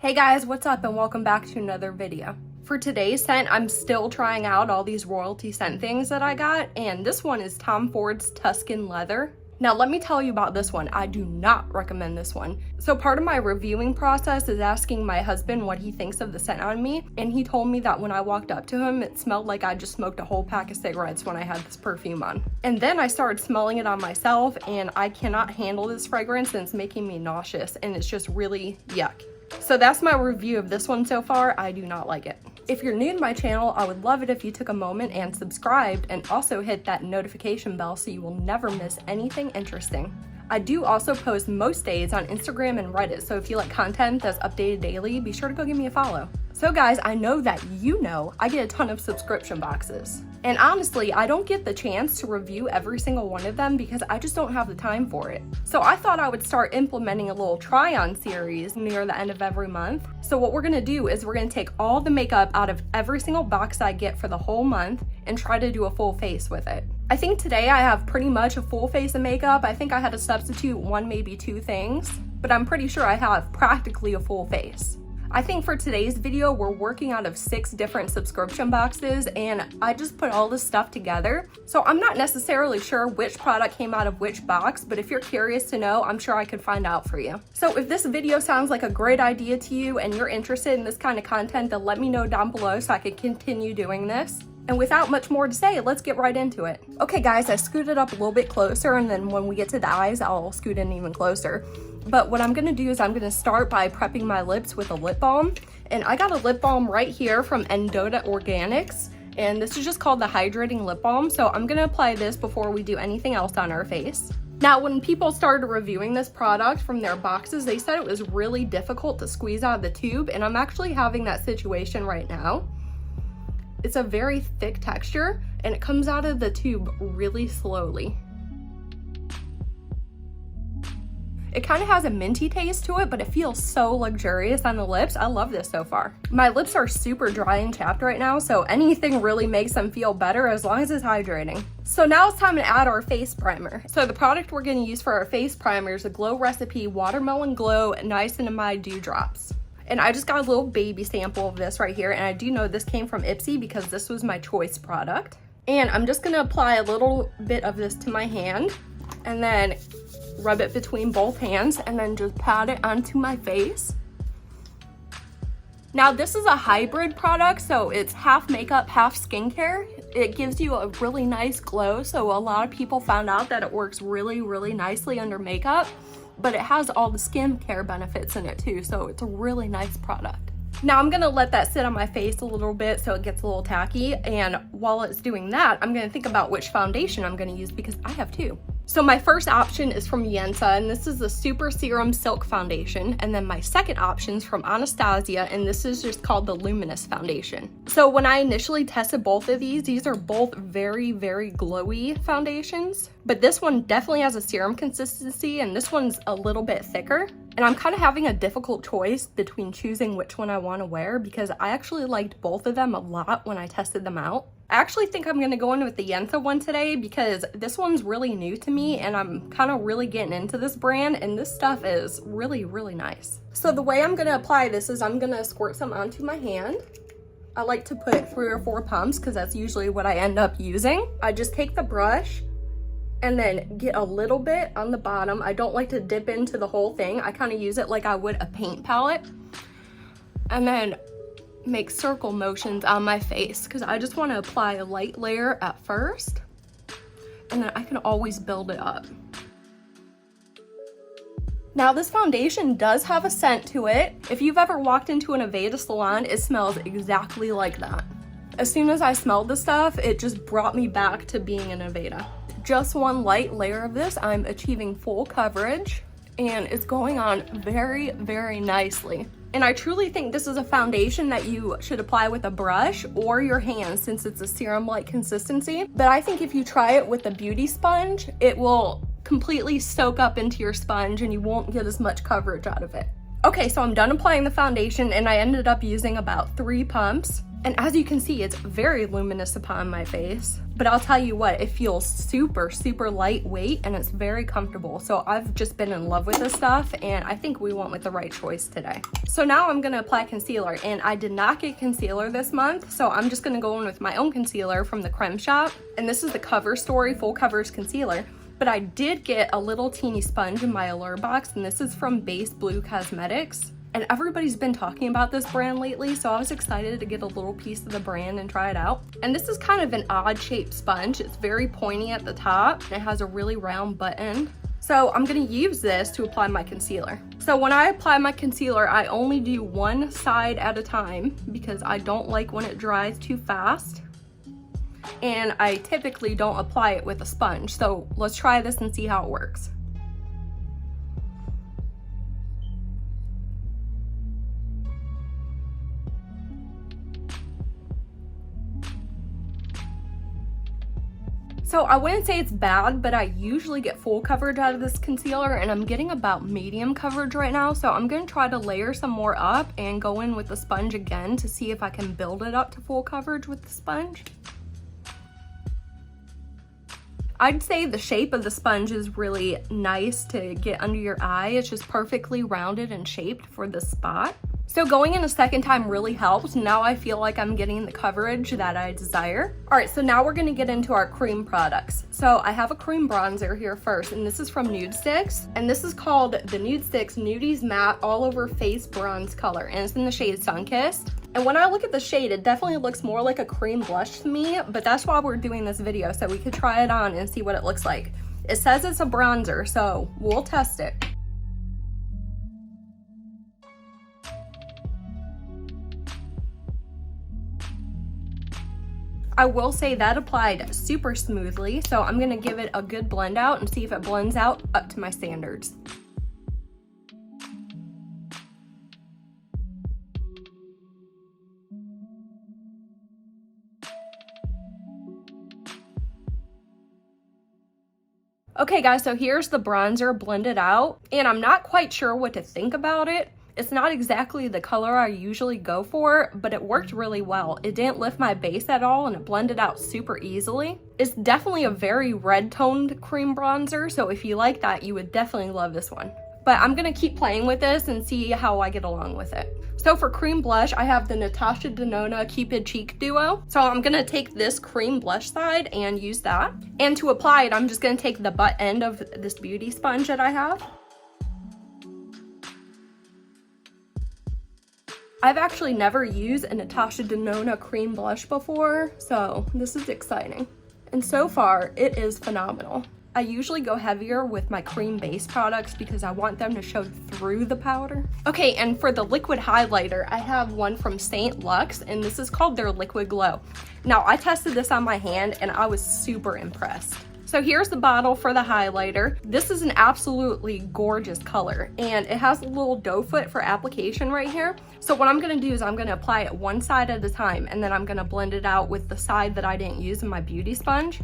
Hey guys, what's up and welcome back to another video. For today's scent, I'm still trying out all these royalty scent things that I got, and this one is Tom Ford's Tuscan Leather. Now let me tell you about this one. I do not recommend this one. So part of my reviewing process is asking my husband what he thinks of the scent on me, and he told me that when I walked up to him, it smelled like I just smoked a whole pack of cigarettes when I had this perfume on. And then I started smelling it on myself, and I cannot handle this fragrance and it's making me nauseous, and it's just really yuck. So that's my review of this one so far. I do not like it. If you're new to my channel, I would love it if you took a moment and subscribed and also hit that notification bell so you will never miss anything interesting. I do also post most days on Instagram and Reddit, so if you like content that's updated daily, be sure to go give me a follow. So guys, I know that you know I get a ton of subscription boxes. And honestly, I don't get the chance to review every single one of them because I just don't have the time for it. So I thought I would start implementing a little try-on series near the end of every month. So what we're gonna do is we're gonna take all the makeup out of every single box I get for the whole month and try to do a full face with it. I think today I have pretty much a full face of makeup. I think I had to substitute one, maybe two things, but I'm pretty sure I have practically a full face. I think for today's video, we're working out of 6 different subscription boxes, and I just put all this stuff together. So I'm not necessarily sure which product came out of which box, but if you're curious to know, I'm sure I could find out for you. So if this video sounds like a great idea to you and you're interested in this kind of content, then let me know down below so I can continue doing this. And without much more to say, let's get right into it. Okay guys, I scooted up a little bit closer, and then when we get to the eyes, I'll scoot in even closer. But what I'm gonna do is I'm gonna start by prepping my lips with a lip balm. And I got a lip balm right here from Endota Organics. And this is just called the Hydrating Lip Balm. So I'm gonna apply this before we do anything else on our face. Now, when people started reviewing this product from their boxes, they said it was really difficult to squeeze out of the tube. And I'm actually having that situation right now. It's a very thick texture and it comes out of the tube really slowly. It kind of has a minty taste to it, but it feels so luxurious on the lips. I love this so far. My lips are super dry and chapped right now, so anything really makes them feel better as long as it's hydrating. So now it's time to add our face primer. So the product we're going to use for our face primer is a Glow Recipe Watermelon Glow Niacinamide Dewdrops. And I just got a little baby sample of this right here, and I do know this came from Ipsy because this was my choice product. And I'm just gonna apply a little bit of this to my hand and then rub it between both hands and then just pat it onto my face. Now this is a hybrid product, so it's half makeup, half skincare. It gives you a really nice glow, so a lot of people found out that it works really, really nicely under makeup. But it has all the skincare benefits in it too, so it's a really nice product. Now I'm gonna let that sit on my face a little bit so it gets a little tacky, and while it's doing that, I'm gonna think about which foundation I'm gonna use because I have 2. So my first option is from Yensa, and this is the Super Serum Silk Foundation, and then my second option is from Anastasia, and this is just called the Luminous Foundation. So when I initially tested both of these are both very, very glowy foundations, but this one definitely has a serum consistency, and this one's a little bit thicker. And I'm kind of having a difficult choice between choosing which one I want to wear because I actually liked both of them a lot when I tested them out. I actually think I'm going to go in with the Yensa one today because this one's really new to me and I'm kind of really getting into this brand, and this stuff is really, really nice. So the way I'm going to apply this is I'm going to squirt some onto my hand. I like to put 3 or 4 pumps because that's usually what I end up using. I just take the brush and then get a little bit on the bottom. I don't like to dip into the whole thing. I kind of use it like I would a paint palette. And then make circle motions on my face because I just want to apply a light layer at first. And then I can always build it up. Now this foundation does have a scent to it. If you've ever walked into an Aveda salon, it smells exactly like that. As soon as I smelled the stuff, it just brought me back to being in Aveda. Just one light layer of this, I'm achieving full coverage, and it's going on very, very nicely. And I truly think this is a foundation that you should apply with a brush or your hands since it's a serum-like consistency. But I think if you try it with a beauty sponge, it will completely soak up into your sponge and you won't get as much coverage out of it. Okay, so I'm done applying the foundation and I ended up using about 3 pumps. And as you can see, it's very luminous upon my face. But I'll tell you what, it feels super, super lightweight and it's very comfortable. So I've just been in love with this stuff and I think we went with the right choice today. So now I'm gonna apply concealer, and I did not get concealer this month. So I'm just gonna go in with my own concealer from the Creme Shop. And this is the Cover Story Full Coverage Concealer. But I did get a little teeny sponge in my Allure box, and this is from Base Blue Cosmetics. And everybody's been talking about this brand lately, so I was excited to get a little piece of the brand and try it out. And this is kind of an odd shaped sponge. It's very pointy at the top, and it has a really round butt end. So I'm gonna use this to apply my concealer. So when I apply my concealer, I only do one side at a time because I don't like when it dries too fast. And I typically don't apply it with a sponge. So let's try this and see how it works. So I wouldn't say it's bad, but I usually get full coverage out of this concealer, and I'm getting about medium coverage right now. So I'm gonna try to layer some more up and go in with the sponge again to see if I can build it up to full coverage with the sponge. I'd say the shape of the sponge is really nice to get under your eye. It's just perfectly rounded and shaped for the spot. So going in a second time really helps. Now I feel like I'm getting the coverage that I desire. All right, so now we're gonna get into our cream products. So I have a cream bronzer here first, and this is from Nudestix. And this is called the Nudestix Nudies Matte All Over Face Bronze Color, and it's in the shade Sunkissed. And when I look at the shade, it definitely looks more like a cream blush to me, but that's why we're doing this video, so we could try it on and see what it looks like. It says it's a bronzer, so we'll test it. I will say that applied super smoothly, so I'm gonna give it a good blend out and see if it blends out up to my standards. Okay guys, so here's the bronzer blended out, and I'm not quite sure what to think about it. It's not exactly the color I usually go for, but it worked really well. It didn't lift my base at all, and it blended out super easily. It's definitely a very red toned cream bronzer, so if you like that, you would definitely love this one. But I'm gonna keep playing with this and see how I get along with it. So for cream blush, I have the Natasha Denona Cupid Cheek Duo. So I'm gonna take this cream blush side and use that. And to apply it, I'm just gonna take the butt end of this beauty sponge that I have. I've actually never used a Natasha Denona cream blush before, so this is exciting. And so far, it is phenomenal. I usually go heavier with my cream base products because I want them to show through the powder. Okay, and for the liquid highlighter, I have one from St. Luxe, and this is called their Liquid Glow. Now, I tested this on my hand, and I was super impressed. So here's the bottle for the highlighter. This is an absolutely gorgeous color, and it has a little doe foot for application right here. So what I'm gonna do is I'm gonna apply it one side at a time, and then I'm gonna blend it out with the side that I didn't use in my beauty sponge.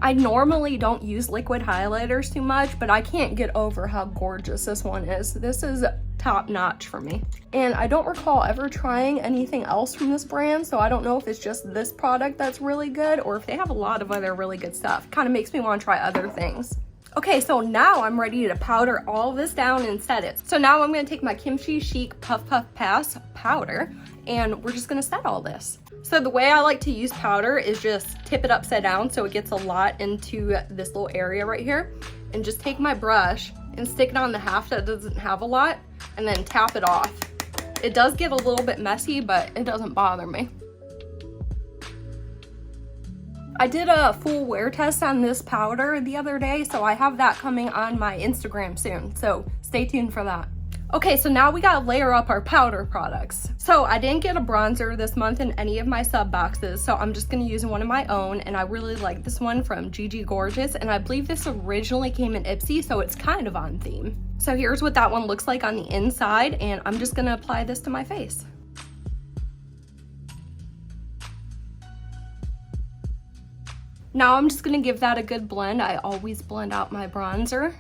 I normally don't use liquid highlighters too much, but I can't get over how gorgeous this one is. This is top notch for me. And I don't recall ever trying anything else from this brand, so I don't know if it's just this product that's really good or if they have a lot of other really good stuff. Kind of makes me want to try other things. Okay, so now I'm ready to powder all this down and set it. So now I'm gonna take my Kimchi Chic Puff Puff Pass powder, and we're just gonna set all this. So the way I like to use powder is just tip it upside down so it gets a lot into this little area right here, and just take my brush and stick it on the half that doesn't have a lot, and then tap it off. It does get a little bit messy, but it doesn't bother me. I did a full wear test on this powder the other day, so I have that coming on my Instagram soon, so stay tuned for that. Okay, so now we gotta layer up our powder products. So I didn't get a bronzer this month in any of my sub boxes, so I'm just gonna use one of my own, and I really like this one from Gigi Gorgeous, and I believe this originally came in Ipsy, so it's kind of on theme. So here's what that one looks like on the inside, and I'm just gonna apply this to my face. Now I'm just gonna give that a good blend. I always blend out my bronzer.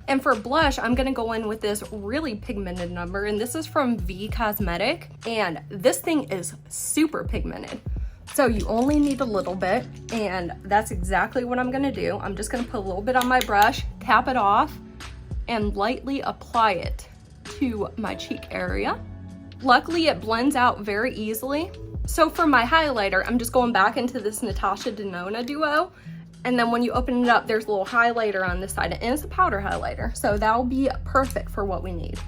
And for blush, I'm gonna go in with this really pigmented number, and this is from V Cosmetic, and this thing is super pigmented. So you only need a little bit, and that's exactly what I'm gonna do. I'm just gonna put a little bit on my brush, tap it off, and lightly apply it to my cheek area. Luckily, it blends out very easily. So for my highlighter, I'm just going back into this Natasha Denona duo. And then when you open it up, there's a little highlighter on this side, and it's a powder highlighter. So that'll be perfect for what we need.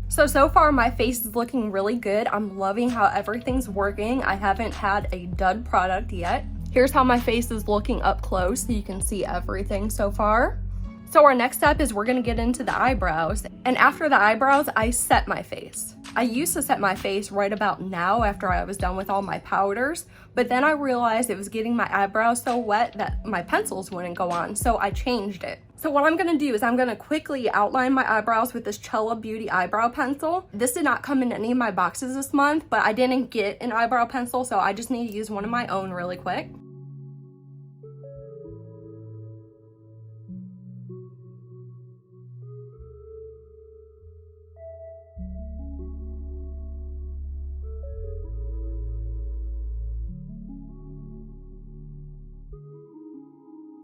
So far my face is looking really good. I'm loving how everything's working. I haven't had a dud product yet. Here's how my face is looking up close so you can see everything so far. So our next step is we're gonna get into the eyebrows. And after the eyebrows, I set my face. I used to set my face right about now after I was done with all my powders, but then I realized it was getting my eyebrows so wet that my pencils wouldn't go on, so I changed it. So what I'm gonna do is I'm gonna quickly outline my eyebrows with this Chella Beauty eyebrow pencil. This did not come in any of my boxes this month, but I didn't get an eyebrow pencil, so I just need to use one of my own really quick.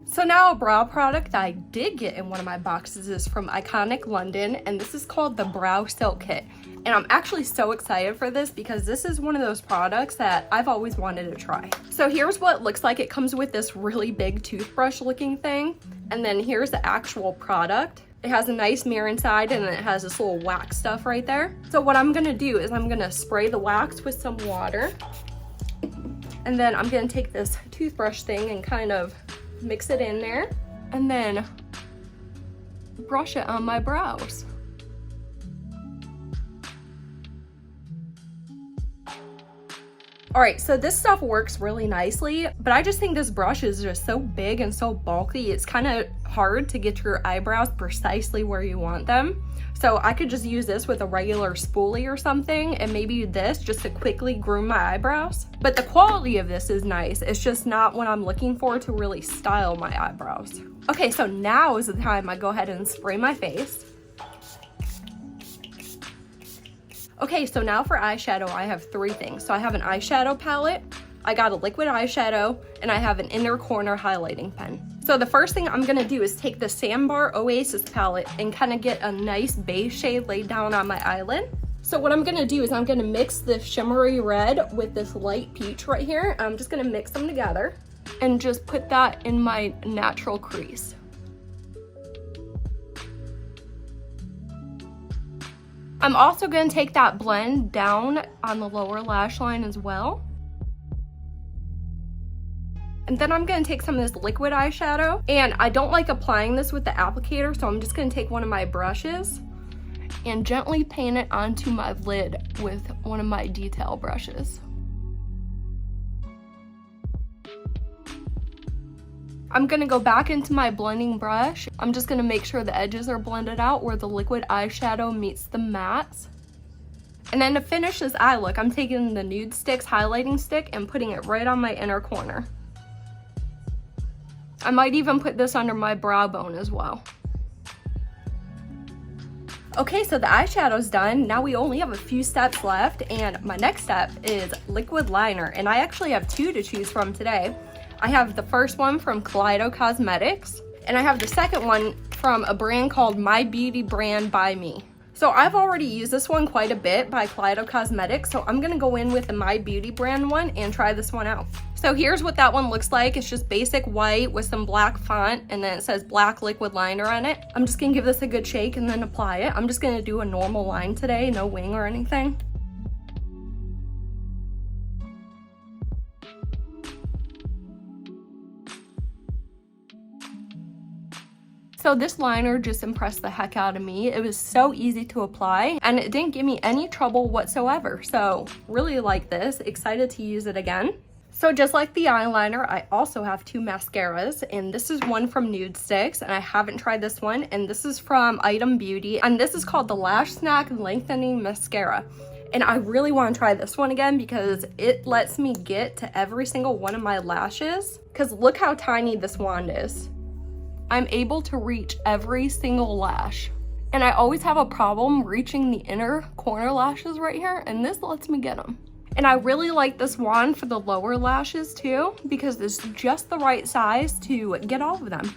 So now a brow product that I did get in one of my boxes is from Iconic London, and this is called the Brow Silk Kit. And I'm actually so excited for this because this is one of those products that I've always wanted to try. So here's what it looks like. It comes with this really big toothbrush looking thing, and then here's the actual product. It has a nice mirror inside, and then it has this little wax stuff right there. So what I'm gonna do is I'm gonna spray the wax with some water, and then I'm gonna take this toothbrush thing and kind of mix it in there, and then brush it on my brows. All right, so this stuff works really nicely, but I just think this brush is just so big and so bulky, it's kind of hard to get your eyebrows precisely where you want them. So I could just use this with a regular spoolie or something, and maybe this just to quickly groom my eyebrows. But the quality of this is nice. It's just not what I'm looking for to really style my eyebrows. Okay, so now is the time I go ahead and spray my face. Okay, so now for eyeshadow, I have three things. So I have an eyeshadow palette, I got a liquid eyeshadow, and I have an inner corner highlighting pen. So the first thing I'm gonna do is take the Sandbar Oasis palette and kind of get a nice beige shade laid down on my eyelid. So what I'm gonna do is I'm gonna mix this shimmery red with this light peach right here. I'm just gonna mix them together and just put that in my natural crease. I'm also gonna take that blend down on the lower lash line as well. And then I'm gonna take some of this liquid eyeshadow, and I don't like applying this with the applicator, so I'm just gonna take one of my brushes and gently paint it onto my lid with one of my detail brushes. I'm gonna go back into my blending brush. I'm just gonna make sure the edges are blended out where the liquid eyeshadow meets the mattes. And then to finish this eye look, I'm taking the Nudestix highlighting stick and putting it right on my inner corner. I might even put this under my brow bone as well. Okay, so the eyeshadow's done. Now we only have a few steps left, and my next step is liquid liner, and I actually have two to choose from today. I have the first one from Kaleido Cosmetics, and I have the second one from a brand called My Beauty Brand by Me. So I've already used this one quite a bit by Kaleido Cosmetics, so I'm gonna go in with the My Beauty Brand one and try this one out. So here's what that one looks like. It's just basic white with some black font, and then it says black liquid liner on it. I'm just gonna give this a good shake and then apply it. I'm just gonna do a normal line today, no wing or anything. So this liner just impressed the heck out of me. It was so easy to apply, and it didn't give me any trouble whatsoever. So really like this, excited to use it again. So just like the eyeliner, I also have two mascaras, and this is one from Nudestix, and I haven't tried this one, and this is from Item Beauty, and this is called the Lash Snack Lengthening Mascara. And I really want to try this one again because it lets me get to every single one of my lashes, because look how tiny this wand is. I'm able to reach every single lash. And I always have a problem reaching the inner corner lashes right here, and this lets me get them. And I really like this wand for the lower lashes too, because it's just the right size to get all of them.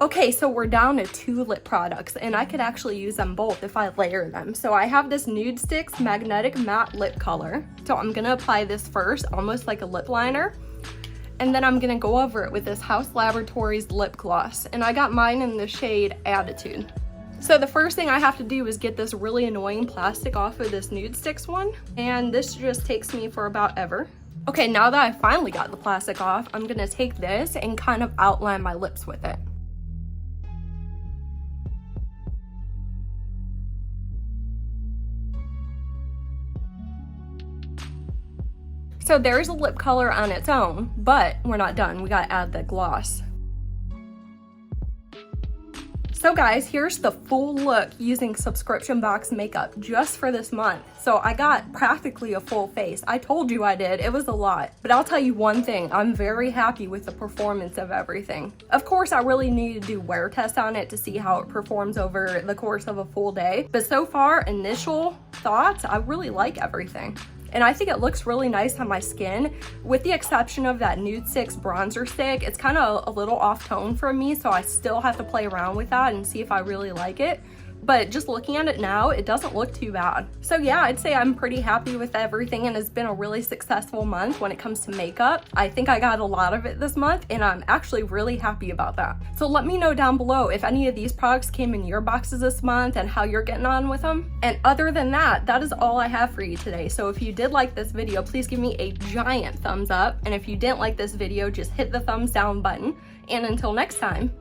Okay, so we're down to 2 lip products, and I could actually use them both if I layer them. So I have this Nudestix Magnetic Matte Lip Color. So I'm gonna apply this first, almost like a lip liner. And then I'm gonna go over it with this House Laboratories lip gloss. And I got mine in the shade Attitude. So the first thing I have to do is get this really annoying plastic off of this Nudestix one. And this just takes me for about ever. Okay, now that I finally got the plastic off, I'm gonna take this and kind of outline my lips with it. So there's a lip color on its own, but we're not done. We gotta add the gloss. So guys, here's the full look using subscription box makeup just for this month. So I got practically a full face. I told you I did, it was a lot. But I'll tell you one thing, I'm very happy with the performance of everything. Of course, I really need to do wear tests on it to see how it performs over the course of a full day. But so far, initial thoughts, I really like everything. And I think it looks really nice on my skin, with the exception of that Nudestix bronzer stick. It's kind of a little off tone for me, so I still have to play around with that and see if I really like it. But just looking at it now, it doesn't look too bad. So yeah, I'd say I'm pretty happy with everything, and it's been a really successful month when it comes to makeup. I think I got a lot of it this month, and I'm actually really happy about that. So let me know down below if any of these products came in your boxes this month and how you're getting on with them. And other than that, that is all I have for you today. So if you did like this video, please give me a giant thumbs up. And if you didn't like this video, just hit the thumbs down button. And until next time,